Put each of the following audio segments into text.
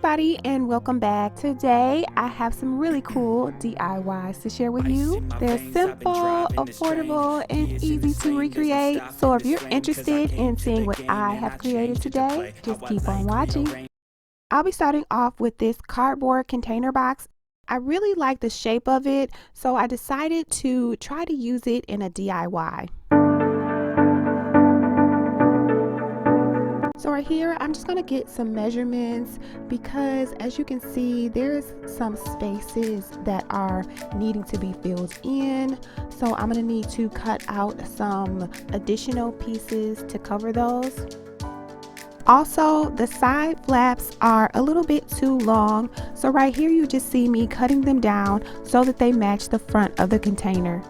everybody, and welcome back. Today I have some really cool DIYs to share with you. They're simple, affordable, and easy to recreate. So if you're interested in seeing what I have created today, just keep on watching. I'll be starting off with this cardboard container box. I really like the shape of it, so I decided to try to use it in a DIY. So right here, I'm just going to get some measurements because as you can see, there's some spaces that are needing to be filled in. So I'm going to need to cut out some additional pieces to cover those. Also, the side flaps are a little bit too long. So right here, you just see me cutting them down so that they match the front of the container.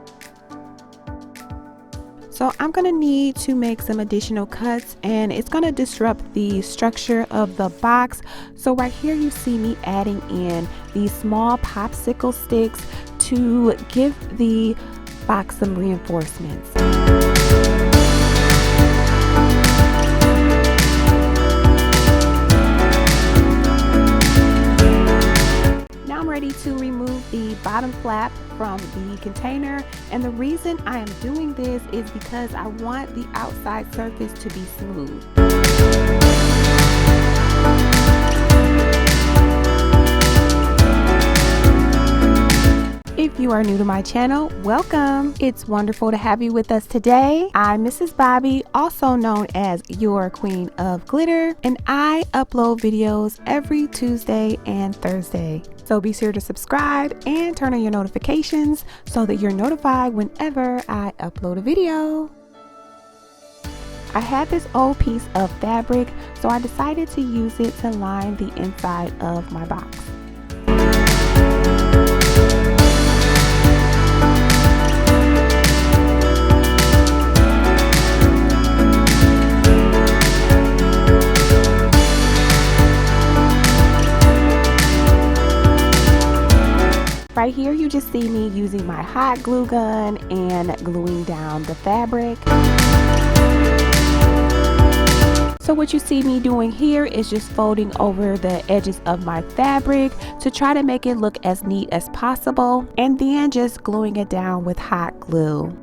So I'm going to need to make some additional cuts, and it's going to disrupt the structure of the box. So right here you see me adding in these small popsicle sticks to give the box some reinforcements. Ready to remove the bottom flap from the container, and the reason I am doing this is because I want the outside surface to be smooth. If you are new to my channel, welcome. It's wonderful to have you with us today. I'm Mrs. Bobby, also known as your Queen of Glitter, and I upload videos every Tuesday and Thursday. So be sure to subscribe and turn on your notifications so that you're notified whenever I upload a video. I had this old piece of fabric, so I decided to use it to line the inside of my box. Right here you just see me using my hot glue gun and gluing down the fabric. So what you see me doing here is just folding over the edges of my fabric to try to make it look as neat as possible, and then just gluing it down with hot glue.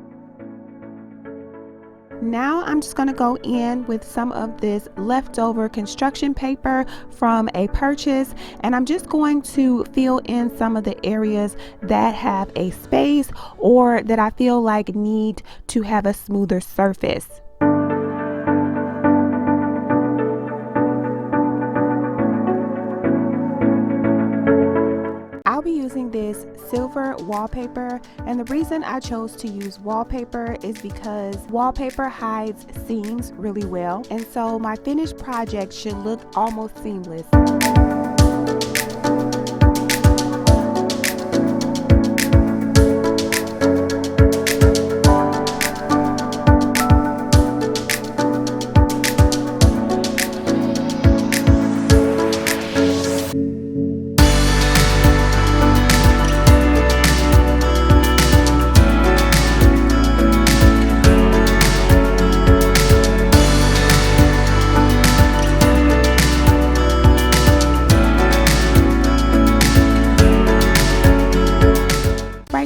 Now I'm just going to go in with some of this leftover construction paper from a purchase, and I'm just going to fill in some of the areas that have a space or that I feel like need to have a smoother surface. I'll be using this silver wallpaper, and the reason I chose to use wallpaper is because wallpaper hides seams really well, and so my finished project should look almost seamless.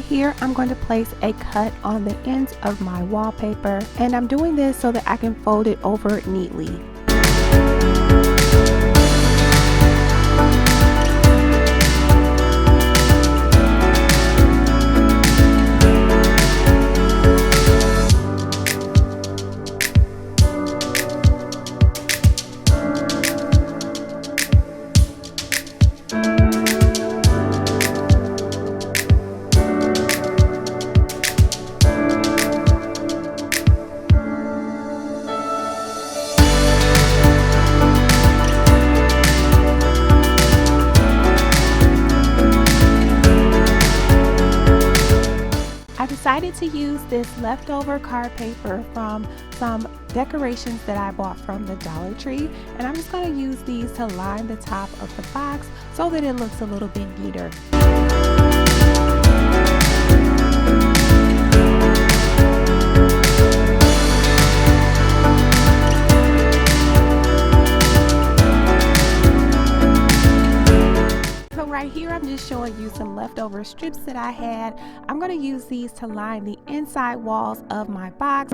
Here I'm going to place a cut on the ends of my wallpaper, and I'm doing this so that I can fold it over neatly. Decided to use this leftover card paper from some decorations that I bought from the Dollar Tree, and I'm just going to use these to line the top of the box so that it looks a little bit neater. just showing you some leftover strips that I had. I'm going to use these to line the inside walls of my box.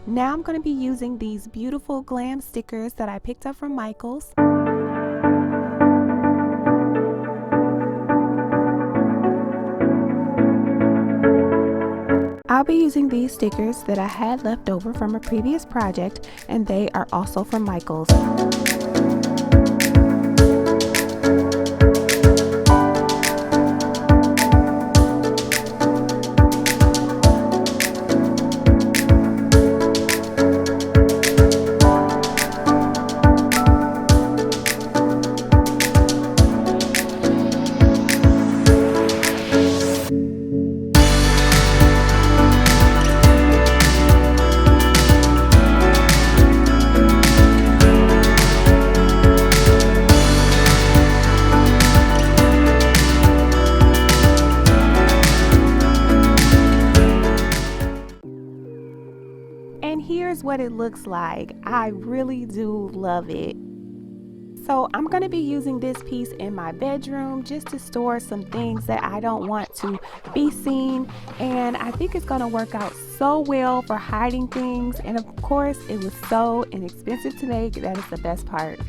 Now I'm going to be using these beautiful Glam stickers that I picked up from Michael's. I'll be using these stickers that I had left over from a previous project, and they are also from Michael's. And here's what it looks like. I really do love it. So I'm going to be using this piece in my bedroom just to store some things that I don't want to be seen, and I think it's going to work out so well for hiding things. And of course, it was so inexpensive to make. That is the best part.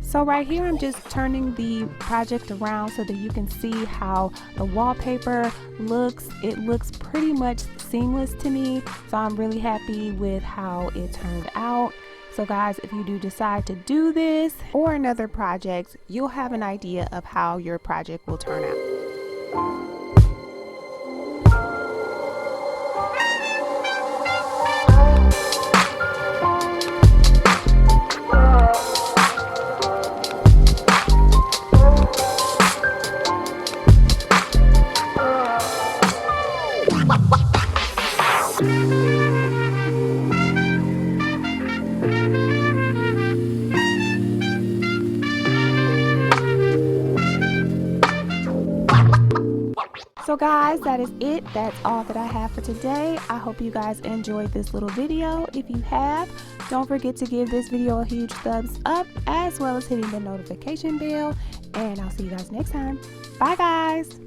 So right here, I'm just turning the project around so that you can see how the wallpaper looks. It looks pretty much seamless to me, so I'm really happy with how it turned out. So guys, if you do decide to do this or another project, you'll have an idea of how your project will turn out. So guys, that is it. That's all that I have for today. I hope you guys enjoyed this little video. If you have, don't forget to give this video a huge thumbs up, as well as hitting the notification bell. And I'll see you guys next time. Bye guys.